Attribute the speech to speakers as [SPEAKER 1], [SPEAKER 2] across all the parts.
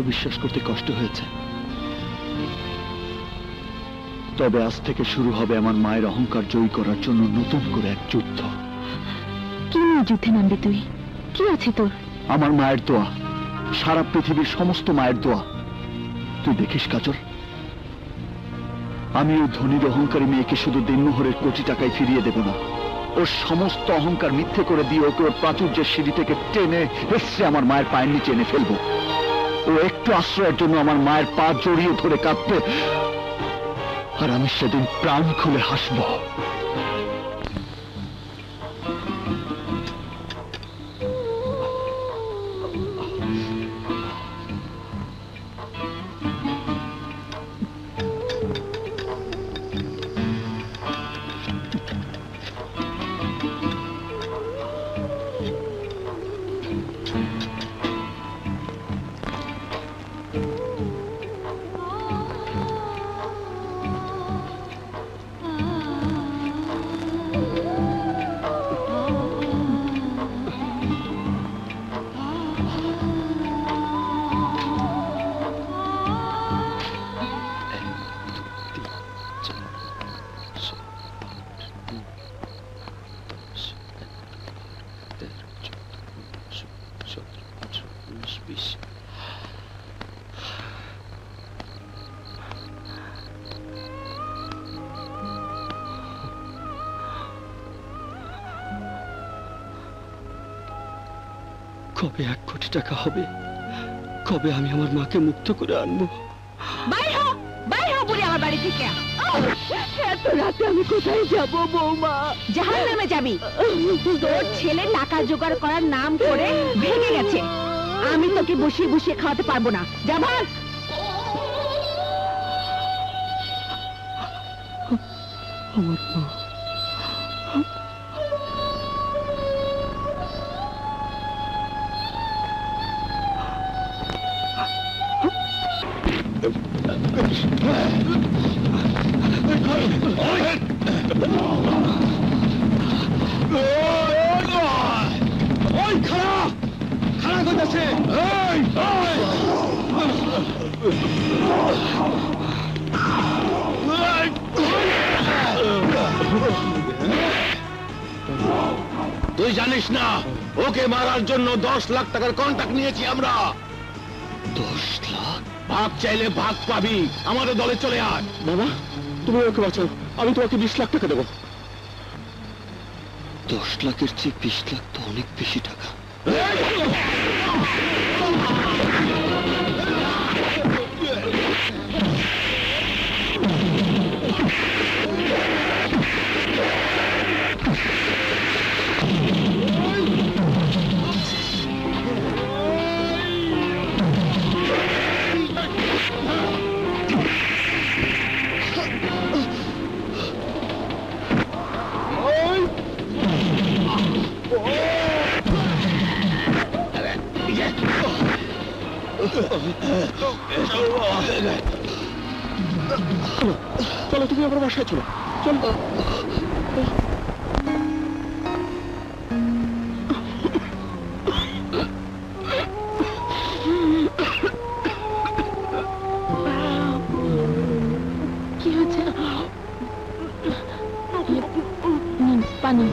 [SPEAKER 1] আমারও বিশ্বাস করতে কষ্ট হয়েছে। তবে আজ থেকে শুরু হবে আমার মায়ের অহংকার জয়ী করার জন্য নতুন করে এক যুদ্ধ।
[SPEAKER 2] কি নিয়ে যুদ্ধে নামবি তুই? কি আছে তোর?
[SPEAKER 1] আমার মায়ের দোয়া, সারা পৃথিবীর সমস্ত মায়ের দোয়া। তুই দেখিস কাজল, আমি ওই ধনীর অহংকারী মেয়েকে শুধু দিনমোহরের কোটি টাকায় ফিরিয়ে দেব না, ওর সমস্ত অহংকার মিথ্যে করে দিয়ে ওকে ওর প্রাচুর্যের সিঁড়ি থেকে টেনে হেসে আমার মায়ের পায়ের নিচে এনে ফেলবো। ও একটু আশ্রয়ের জন্য আমার মায়ের পা জড়িয়ে ধরে কাঁদবে, আর আমি সেদিন প্রাণ খুলে হাসবো। কবে 1 কোটি টাকা হবে? কবে আমি আমার মাকে মুক্ত করে আনবো?
[SPEAKER 2] বাইর হ, বাইর হ বুড়ি আমার বাড়ি থেকে। এত রাতে আমি কোথায় যাব বৌমা? জাহান্নামে যাবি। তোর ছেলে টাকা জোগাড় করার নাম করে ভেঙে গেছে। আমি তোকে বসিয়ে বসিয়ে খাওয়াতে পারবো না। যা ভাগ।
[SPEAKER 1] আমার মা,
[SPEAKER 3] তুই জানিস না ওকে মারার জন্য 10 লাখ টাকার কন্ট্রাক্ট নিয়েছি আমরা।
[SPEAKER 1] 10 লাখ?
[SPEAKER 3] ভাগ চাইলে ভাগ পাবি, আমাদের দলে চলে আয়।
[SPEAKER 1] বাবা, তুমি ওকে বাঁচাও, আমি তোমাকে 20 লাখ টাকা দেবো। 10 লাখের চেয়ে 20 লাখ তো অনেক বেশি টাকা। চলো, তুমি আমার বাসায় চলো, চলো।
[SPEAKER 2] কি হচ্ছে? পানি।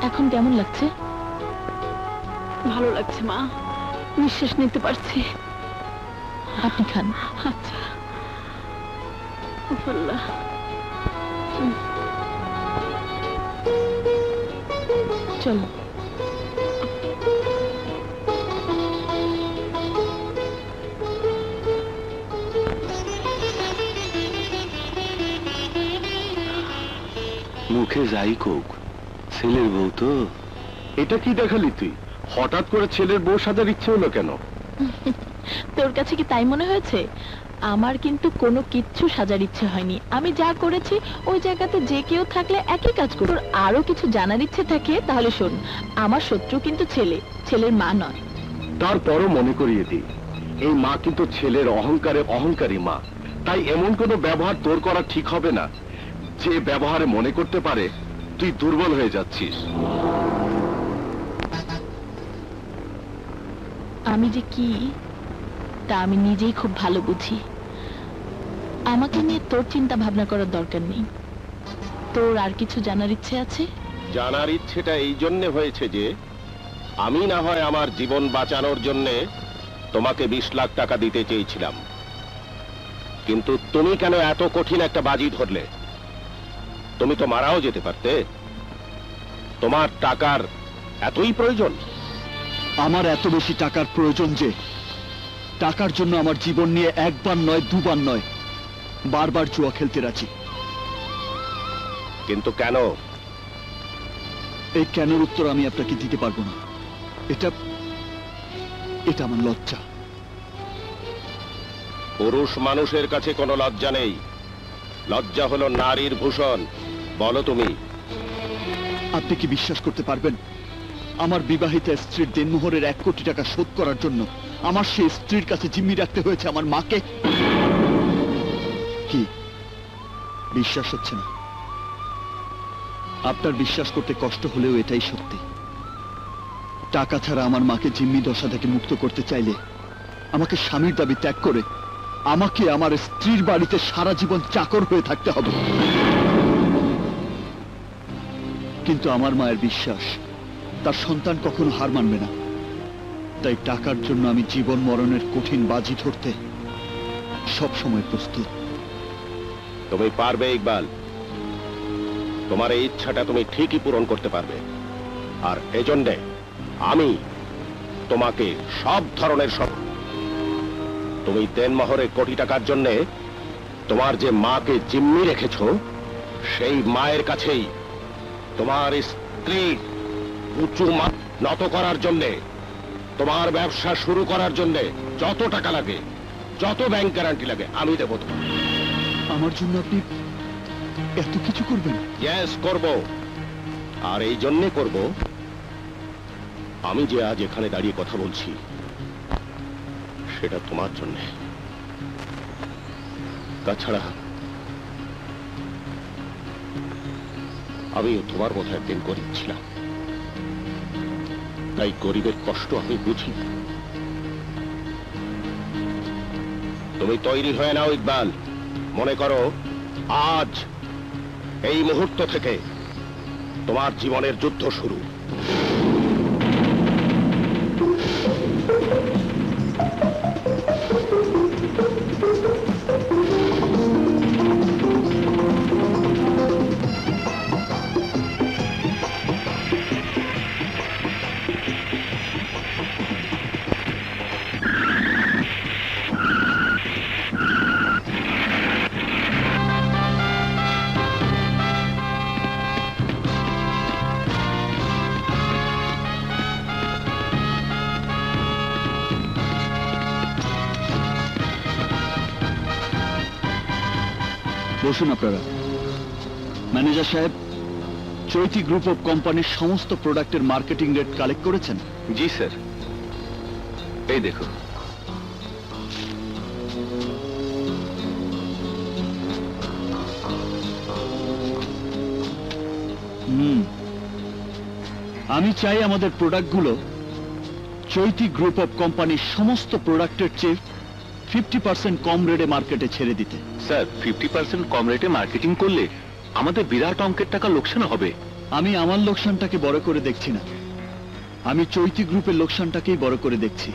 [SPEAKER 2] এখন কেমন লাগছে? ভালো লাগছে মা, নিঃশ্বাস নিতে পারছি। আপনি খান। আচ্ছা। চলো।
[SPEAKER 3] মুখে যাই কোক, ছেলের বউ তো।
[SPEAKER 1] এটা কি দেখালি তুই? হঠাৎ করে ছেলের বউ সাজার ইচ্ছে হলো কেন?
[SPEAKER 2] তোর কাছে কি তাই মনে হয়েছে? আমার কিন্তু কোনো কিচ্ছু সাজার ইচ্ছে হয়নি। আমি যা করেছি ওই জায়গাতে যে কেউ থাকলে একই কাজ করব। তোর আরো কিছু জানার ইচ্ছে থাকে তাহলে শোন, আমার শত্রু কিন্তু ছেলে, ছেলের মা নয়।
[SPEAKER 1] তারপরও মনে করিয়ে দিই, এই মা কিন্তু ছেলের অহংকারে অহংকারী মা।
[SPEAKER 3] তাই এমন কোনো ব্যবহার তোর করা ঠিক হবে না যে ব্যবহারে মনে করতে পারে তুই দুর্বল হয়ে যাচ্ছিস।
[SPEAKER 4] আমি যে কি তা আমি নিজেই খুব ভালো বুঝি। আমাকে নিয়ে তোর চিন্তা ভাবনা করার দরকার নেই। তোর আর কিছু জানার ইচ্ছে আছে?
[SPEAKER 3] জানার ইচ্ছেটা এই জন্যে হয়েছে যে আমি না হয় আমার জীবন বাঁচানোর জন্যে তোমাকে 20 লাখ টাকা দিতে চেয়েছিলাম, কিন্তু তুমি কেন এত কঠিন একটা বাজি ধরলে? তুমি তো মারাও যেতে পারতে। তোমার টাকার এতই প্রয়োজন?
[SPEAKER 1] আমার এত বেশি টাকার প্রয়োজন যে টাকার জন্য আমার জীবন নিয়ে একবার নয় দুবার নয় বারবার জুয়া খেলতে রাজি।
[SPEAKER 3] কিন্তু কেন?
[SPEAKER 1] এই কেনের উত্তর আমি আপনাকে দিতে পারবো না। এটা এটা আমার লজ্জা।
[SPEAKER 3] পুরুষ মানুষের কাছে কোনো লজ্জা নেই। লজ্জা হলো নারীর ভূষণ। বলো তুমি।
[SPEAKER 1] আপনি কি বিশ্বাস করতে পারবেন আমার বিবাহিত স্ত্রীর দেনমোহরের 1 কোটি টাকা শোধ করার জন্য আমার সেই স্ত্রীর কাছে জিম্মি রাখতে হয়েছে আমার মাকে? কি বিশ্বাস হচ্ছে না? আপনার বিশ্বাস করতে কষ্ট হলেও এটাই সত্যি। টাকা ছাড়া আমার মাকে জিম্মি দশা থেকে মুক্ত করতে চাইলে আমাকে স্বামীর দাবি ত্যাগ করে আমাকে আমার স্ত্রীর বাড়িতে সারা জীবন চাকর হয়ে থাকতে হবে। কিন্তু আমার মায়ের বিশ্বাস তার সন্তান কখনো হার মানবে না। তাই টাকার জন্য আমি জীবন মরণের কঠিন বাজি ধরতে সব সময় প্রস্তুত।
[SPEAKER 3] তুমি পারবে ইকবাল। তোমার এই ইচ্ছাটা তুমি ঠিকই পূরণ করতে পারবে। আর এজন্যে আমি তোমাকে সব ধরনের তুমি দেনমোহরের কোটি টাকার জন্য তোমার যে মাকে জিম্মি রেখেছ সেই মায়ের কাছেই তোমার স্ত্রী উঁচু নত করার জন্যে, তোমার ব্যবসা শুরু করার জন্যে যত টাকা লাগে, যত ব্যাংক গ্যারান্টি লাগে আমি দেবো তোমার।
[SPEAKER 1] আমার জন্য আপনি এত কিছু করবেন?
[SPEAKER 3] ইয়েস, করব। আর এই জন্যে করব, আমি যে আজ এখানে দাঁড়িয়ে কথা বলছি সেটা তোমার জন্য। তাছাড়া আমিও তোমার মতো একদিন গরিব ছিলাম, তাই গরিবের কষ্ট আমি বুঝি। তুমি তৈরি হয়ে নাও ইকবাল। মনে করো আজ এই মুহূর্ত থেকে তোমার জীবনের যুদ্ধ শুরু।
[SPEAKER 1] বসুন আপনারা। ম্যানেজার সাহেব, চৈতি গ্রুপ অফ কোম্পানির সমস্ত প্রোডাক্টের মার্কেটিং রেট কালেক্ট করেছেন?
[SPEAKER 3] জি স্যার, এই দেখো।
[SPEAKER 1] আমি চাই আমাদের প্রোডাক্টগুলো চৈতি গ্রুপ অফ কোম্পানির সমস্ত প্রোডাক্টের চেয়ে 50% কম রেটে মার্কেটে ছেড়ে দিতে।
[SPEAKER 3] স্যার, 50% কম রেটে মার্কেটিং করলে আমাদের বিরাট অঙ্কের টাকা লোকসান হবে।
[SPEAKER 1] আমি আমার লোকসানটাকে বড় করে দেখছি না, আমি চৈতি গ্রুপের লোকসানটাকেই বড় করে দেখছি।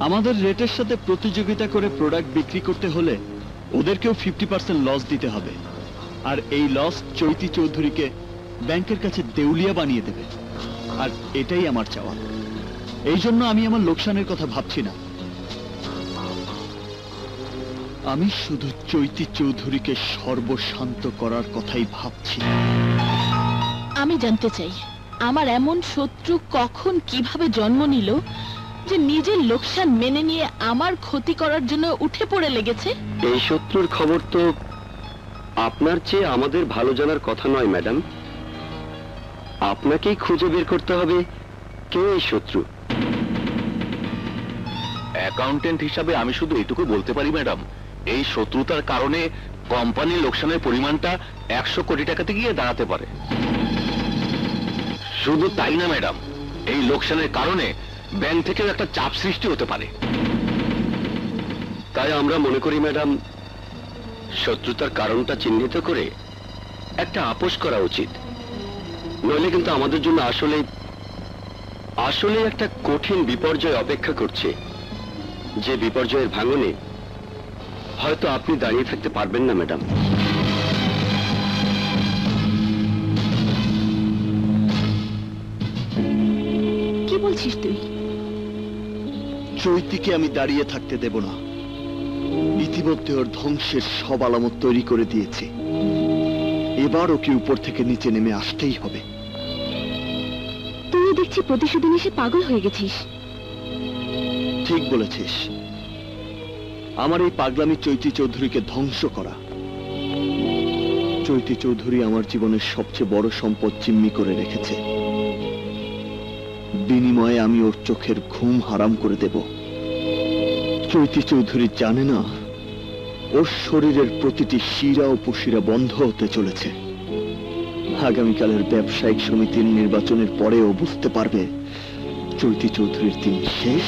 [SPEAKER 1] আমাদের রেটের সাথে প্রতিযোগিতা করে প্রোডাক্ট বিক্রি করতে হলে ওদেরকেও 50% লস দিতে হবে। আর এই লস চৈতি চৌধুরীকে ব্যাংকের কাছে দেউলিয়া বানিয়ে দেবে। আর এটাই আমার চাওয়া। এই জন্য আমি আমার লোকসানের কথা ভাবছি না, আমি শুধু চৈতি চৌধুরীকে সর্বশান্ত করার কথাই ভাবছি।
[SPEAKER 4] আমি জানতে চাই আমার এমন শত্রু কখন কিভাবে জন্ম নিল যে নিজের লোকসান মেনে নিয়ে আমার ক্ষতি করার জন্য উঠে পড়ে লেগেছে।
[SPEAKER 5] এই শত্রুর খবর তো আপনার চেয়ে আমাদের ভালো জানার কথা নয় ম্যাডাম। আপনাকেই খুঁজে বের করতে হবে কে এই শত্রু। অ্যাকাউন্টেন্ট হিসাবে আমি শুধু এটুকু বলতে পারি ম্যাডাম, এই শত্রুতার কারণে কোম্পানির লোকসানের পরিমাণটা 100 কোটি টাকাতে গিয়ে দাঁড়াতে পারে। শুধু তাই না ম্যাডাম, এই লোকসানের কারণে ব্যাংক থেকেও একটা চাপ সৃষ্টি হতে পারে। তাই আমরা মনে করি ম্যাডাম, শত্রুতার কারণটা চিহ্নিত করে একটা আপোষ করা উচিত। নইলে কিন্তু আমাদের জন্য আসলে আসলে একটা কঠিন বিপর্যয় অপেক্ষা করছে, যে বিপর্যয়ের ভাঙনে হয়তো আপনি দাঁড়িয়ে থাকতে পারবেন না ম্যাডাম।
[SPEAKER 2] কি বলছিস তুই?
[SPEAKER 1] চৈতিকে আমি দাঁড়িয়ে থাকতে দেব না। ইতিমধ্যে ওর ধ্বংসের সব আলামত তৈরি করে দিয়েছি। এবার ওকে উপর থেকে নিচে নেমে আসতেই হবে।
[SPEAKER 2] তুই দেখছি প্রতিশোধ নিয়ে পাগল হয়ে গেছিস।
[SPEAKER 1] ঠিক বলেছিস, আমার এই পাগলামি চৈতি চৌধুরীকে ধ্বংস করা। চৈতি চৌধুরী আমার জীবনের সবচেয়ে বড় সম্পদ জিম্মি করে রেখেছে। বিনিময়ে আমি ওর চোখের ঘুম হারাম করে দেব। চৈতি চৌধুরী জানে না ওর শরীরের প্রতিটি শিরা ও উপশিরা বন্ধ হতে চলেছে। আগামীকালের ব্যবসায়িক সমিতির নির্বাচনের পরেও বুঝতে পারবে চৈতি চৌধুরীর দিন শেষ।